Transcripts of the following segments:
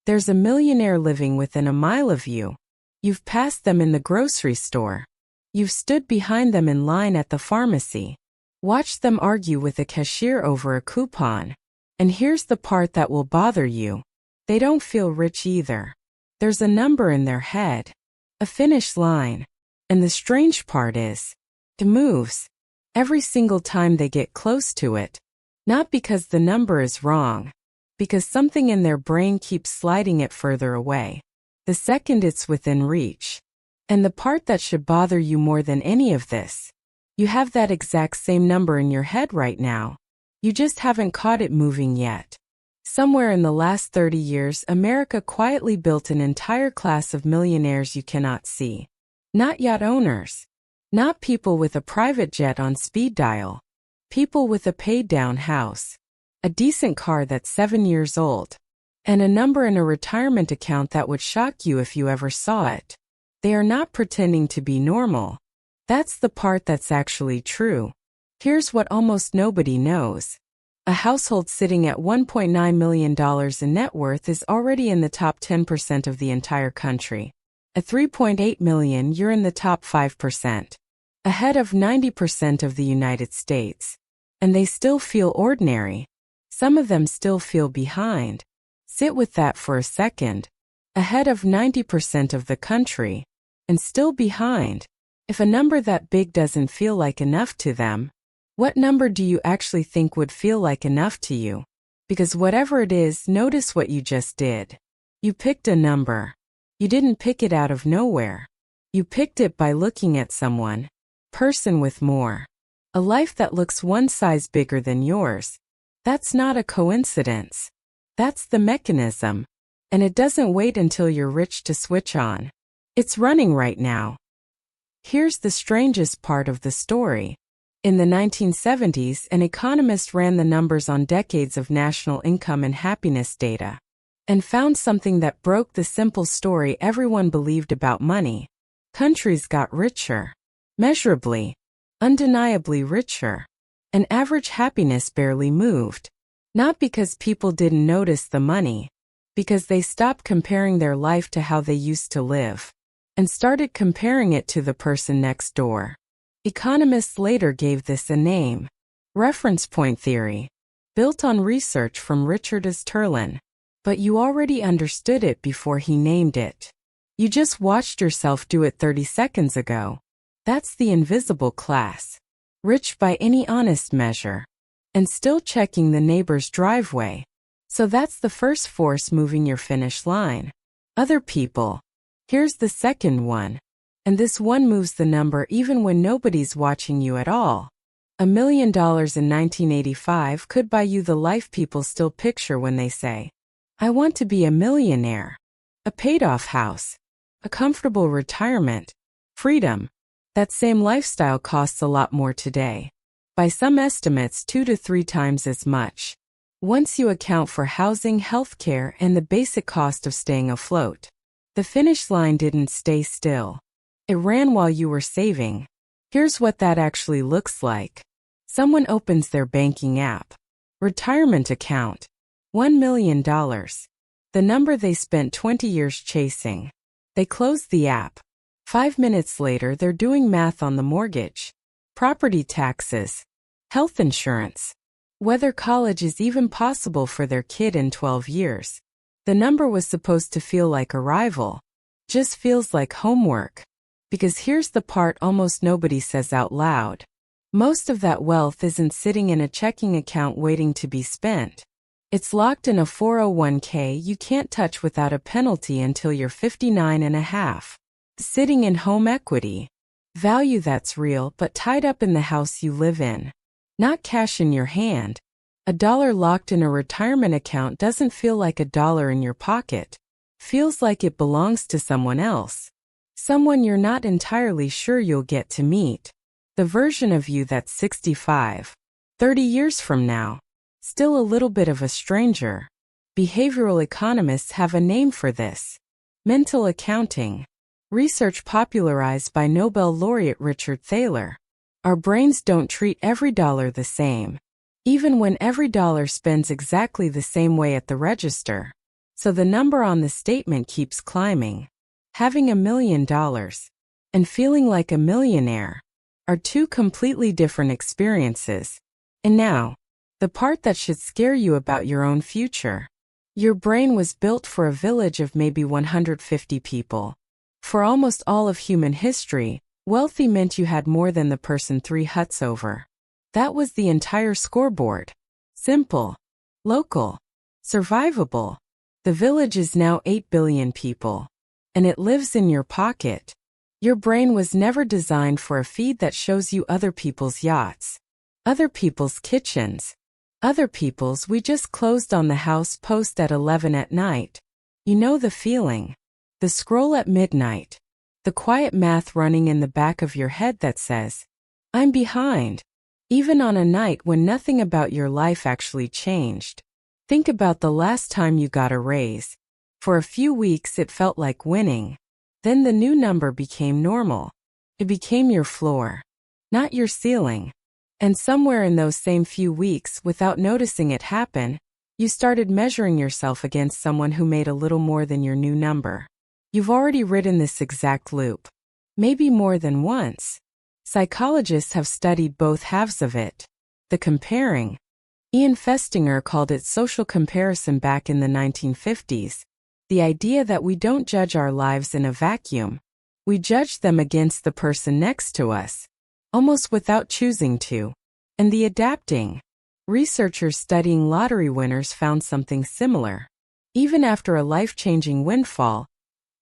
There's a millionaire living within a mile of you. You've passed them in the grocery store. You've stood behind them in line at the pharmacy. Watched them argue with a cashier over a coupon. And here's the part that will bother you. They don't feel rich either. There's a number in their head. A finish line. And the strange part is, it moves. Every single time they get close to it. Not because the number is wrong. Because something in their brain keeps sliding it further away. The second it's within reach. And the part that should bother you more than any of this. You have that exact same number in your head right now. You just haven't caught it moving yet. Somewhere in the last 30 years, America quietly built an entire class of millionaires you cannot see. Not yacht owners. Not people with a private jet on speed dial. People with a paid-down house. A decent car that's 7 years old. And a number in a retirement account that would shock you if you ever saw it. They are not pretending to be normal. That's the part that's actually true. Here's what almost nobody knows. A household sitting at $1.9 million in net worth is already in the top 10% of the entire country. At $3.8 million, you're in the top 5%. Ahead of 90% of the United States. And they still feel ordinary. Some of them still feel behind. Sit with that for a second. Ahead of 90% of the country. And still behind. If a number that big doesn't feel like enough to them, what number do you actually think would feel like enough to you? Because whatever it is, notice what you just did. You picked a number. You didn't pick it out of nowhere. You picked it by looking at someone, person with more. A life that looks one size bigger than yours. That's not a coincidence. That's the mechanism. And it doesn't wait until you're rich to switch on. It's running right now. Here's the strangest part of the story. In the 1970s, an economist ran the numbers on decades of national income and happiness data. And found something that broke the simple story everyone believed about money. Countries got richer. Measurably. Undeniably richer. And average happiness barely moved. Not because people didn't notice the money. Because they stopped comparing their life to how they used to live. And started comparing it to the person next door. Economists later gave this a name. Reference point theory. Built on research from Richard Turlin. But you already understood it before he named it. You just watched yourself do it 30 seconds ago. That's the invisible class. Rich by any honest measure. And still checking the neighbor's driveway. So that's the first force moving your finish line. Other people. Here's the second one. And this one moves the number even when nobody's watching you at all. $1 million in 1985 could buy you the life people still picture when they say, I want to be a millionaire. A paid-off house. A comfortable retirement. Freedom. That same lifestyle costs a lot more today. By some estimates 2 to 3 times as much. Once you account for housing, healthcare, and the basic cost of staying afloat. The finish line didn't stay still. It ran while you were saving. Here's what that actually looks like. Someone opens their banking app. Retirement account. $1 million. The number they spent 20 years chasing. They close the app. 5 minutes later, they're doing math on the mortgage. Property taxes. Health insurance. Whether college is even possible for their kid in 12 years. The number was supposed to feel like arrival. Just feels like homework. Because here's the part almost nobody says out loud. Most of that wealth isn't sitting in a checking account waiting to be spent. It's locked in a 401k you can't touch without a penalty until you're 59 and a half. Sitting in home equity. Value that's real but tied up in the house you live in. Not cash in your hand. $1 locked in a retirement account doesn't feel like $1 in your pocket. Feels like it belongs to someone else. Someone you're not entirely sure you'll get to meet. The version of you that's 65. 30 years from now. Still a little bit of a stranger. Behavioral economists have a name for this. Mental accounting. Research popularized by Nobel laureate Richard Thaler. Our brains don't treat every dollar the same. Even when every dollar spends exactly the same way at the register. So the number on the statement keeps climbing. Having $1 million and feeling like a millionaire are two completely different experiences. And now, the part that should scare you about your own future. Your brain was built for a village of maybe 150 people. For almost all of human history, wealthy meant you had more than the person 3 huts over. That was the entire scoreboard. Simple, local, survivable. The village is now 8 billion people. And it lives in your pocket. Your brain was never designed for a feed that shows you other people's yachts, other people's kitchens, other people's "we just closed on the house" post at 11 at night. You know the feeling. The scroll at midnight. The quiet math running in the back of your head that says, "I'm behind." Even on a night when nothing about your life actually changed. Think about the last time you got a raise. For a few weeks it felt like winning. Then the new number became normal. It became your floor, not your ceiling. And somewhere in those same few weeks, without noticing it happen, you started measuring yourself against someone who made a little more than your new number. You've already ridden this exact loop. Maybe more than once. Psychologists have studied both halves of it. The comparing. Ian Festinger called it social comparison back in the 1950s. The idea that we don't judge our lives in a vacuum. We judge them against the person next to us, almost without choosing to. And the adapting. Researchers studying lottery winners found something similar. Even after a life-changing windfall,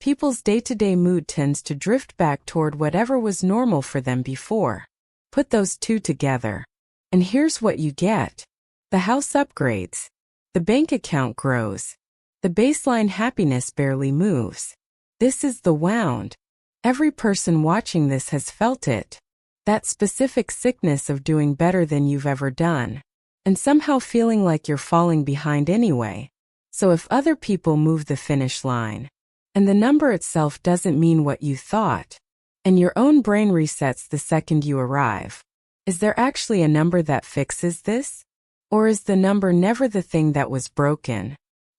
people's day-to-day mood tends to drift back toward whatever was normal for them before. Put those two together. And here's what you get. The house upgrades. The bank account grows. The baseline happiness barely moves. This is the wound. Every person watching this has felt it. That specific sickness of doing better than you've ever done. And somehow feeling like you're falling behind anyway. So if other people move the finish line, and the number itself doesn't mean what you thought, and your own brain resets the second you arrive, is there actually a number that fixes this? Or is the number never the thing that was broken?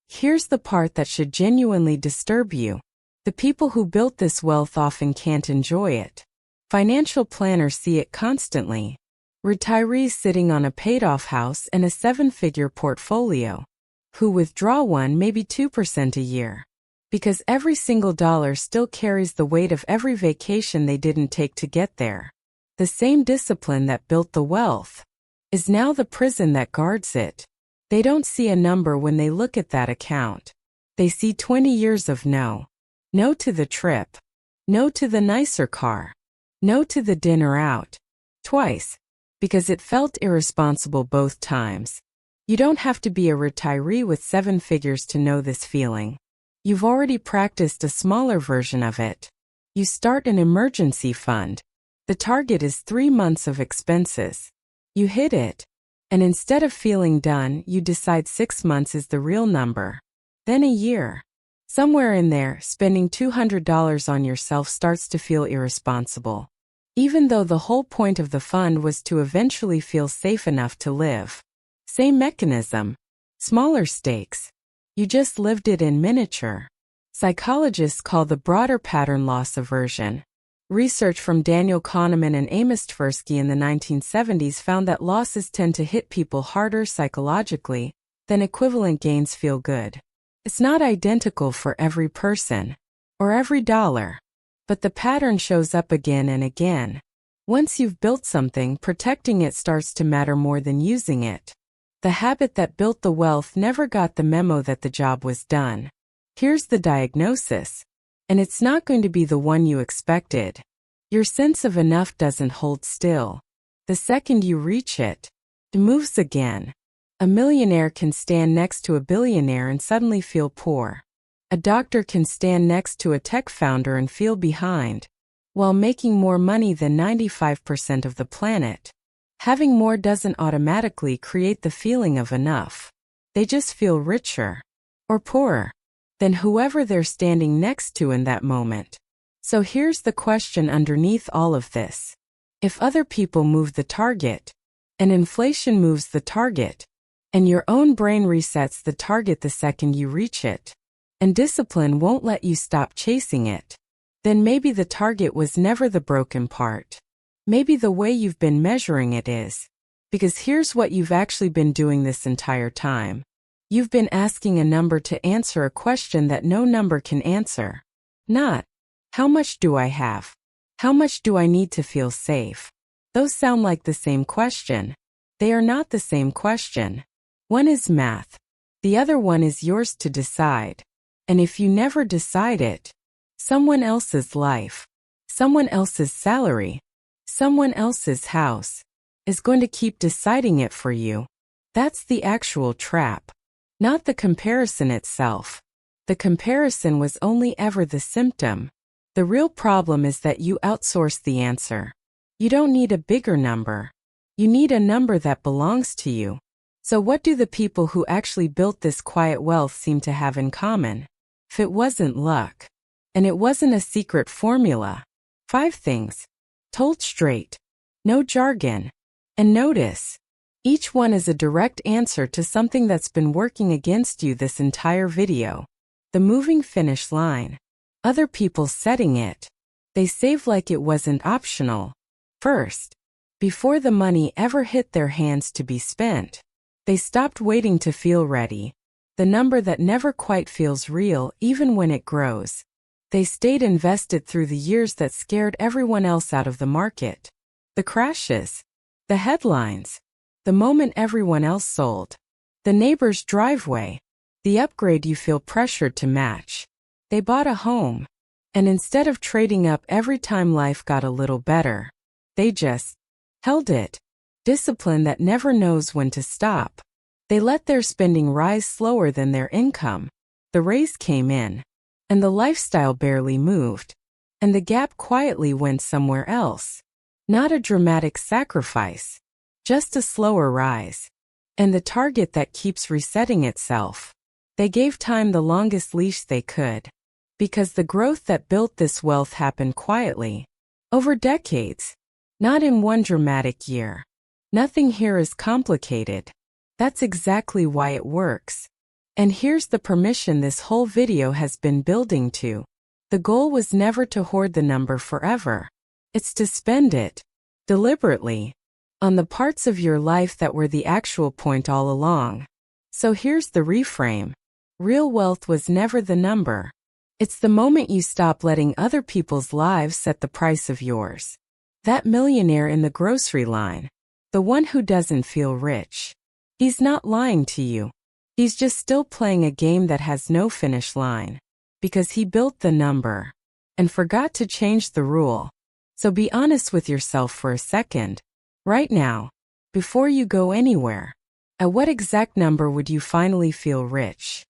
Here's the part that should genuinely disturb you. The people who built this wealth often can't enjoy it. Financial planners see it constantly. Retirees sitting on a paid-off house and a 7-figure portfolio, who withdraw 1, maybe 2% a year. Because every single dollar still carries the weight of every vacation they didn't take to get there. The same discipline that built the wealth is now the prison that guards it. They don't see a number when they look at that account. They see 20 years of no. No to the trip. No to the nicer car. No to the dinner out. Twice. Because it felt irresponsible both times. You don't have to be a retiree with 7 figures to know this feeling. You've already practiced a smaller version of it. You start an emergency fund. The target is 3 months of expenses. You hit it. And instead of feeling done, you decide 6 months is the real number. Then a year. Somewhere in there, spending $200 on yourself starts to feel irresponsible. Even though the whole point of the fund was to eventually feel safe enough to live. Same mechanism. Smaller stakes. You just lived it in miniature. Psychologists call the broader pattern loss aversion. Research from Daniel Kahneman and Amos Tversky in the 1970s found that losses tend to hit people harder psychologically than equivalent gains feel good. It's not identical for every person or every dollar, but the pattern shows up again and again. Once you've built something, protecting it starts to matter more than using it. The habit that built the wealth never got the memo that the job was done. Here's the diagnosis. And it's not going to be the one you expected. Your sense of enough doesn't hold still. The second you reach it, it moves again. A millionaire can stand next to a billionaire and suddenly feel poor. A doctor can stand next to a tech founder and feel behind, while making more money than 95% of the planet. Having more doesn't automatically create the feeling of enough. They just feel richer or poorer than whoever they're standing next to in that moment. So here's the question underneath all of this. If other people move the target, and inflation moves the target, and your own brain resets the target the second you reach it, and discipline won't let you stop chasing it, then maybe the target was never the broken part. Maybe the way you've been measuring it is. Because here's what you've actually been doing this entire time. You've been asking a number to answer a question that no number can answer. Not, how much do I have? How much do I need to feel safe? Those sound like the same question. They are not the same question. One is math. The other one is yours to decide. And if you never decide it, someone else's life, someone else's salary, someone else's house is going to keep deciding it for you. That's the actual trap, not the comparison itself. The comparison was only ever the symptom. The real problem is that you outsource the answer. You don't need a bigger number. You need a number that belongs to you. So what do the people who actually built this quiet wealth seem to have in common? If it wasn't luck, and it wasn't a secret formula, 5 things, told straight, no jargon. And notice, each one is a direct answer to something that's been working against you this entire video. The moving finish line. Other people setting it. They save like it wasn't optional. First, before the money ever hit their hands to be spent, they stopped waiting to feel ready. The number that never quite feels real even when it grows. They stayed invested through the years that scared everyone else out of the market. The crashes. The headlines. The moment everyone else sold. The neighbor's driveway. The upgrade you feel pressured to match. They bought a home. And instead of trading up every time life got a little better, they just held it. Discipline that never knows when to stop. They let their spending rise slower than their income. The raise came in. And the lifestyle barely moved. And the gap quietly went somewhere else. Not a dramatic sacrifice. Just a slower rise. And the target that keeps resetting itself. They gave time the longest leash they could. Because the growth that built this wealth happened quietly. Over decades. Not in one dramatic year. Nothing here is complicated. That's exactly why it works. And here's the permission this whole video has been building to. The goal was never to hoard the number forever. It's to spend it, deliberately, on the parts of your life that were the actual point all along. So here's the reframe. Real wealth was never the number. It's the moment you stop letting other people's lives set the price of yours. That millionaire in the grocery line. The one who doesn't feel rich. He's not lying to you. He's just still playing a game that has no finish line. Because he built the number. And forgot to change the rule. So be honest with yourself for a second. Right now. Before you go anywhere. At what exact number would you finally feel rich?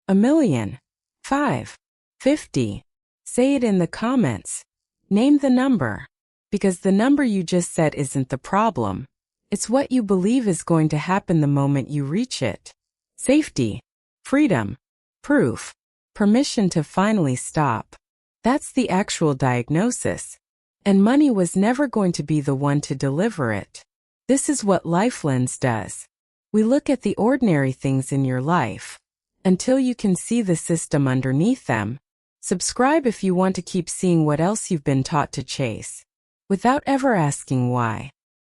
1,000,000? 5? 50? Say it in the comments. Name the number. Because the number you just said isn't the problem. It's what you believe is going to happen the moment you reach it. Safety. Freedom. Proof. Permission to finally stop. That's the actual diagnosis. And money was never going to be the one to deliver it. This is what Life Lens does. We look at the ordinary things in your life. Until you can see the system underneath them. Subscribe if you want to keep seeing what else you've been taught to chase. Without ever asking why.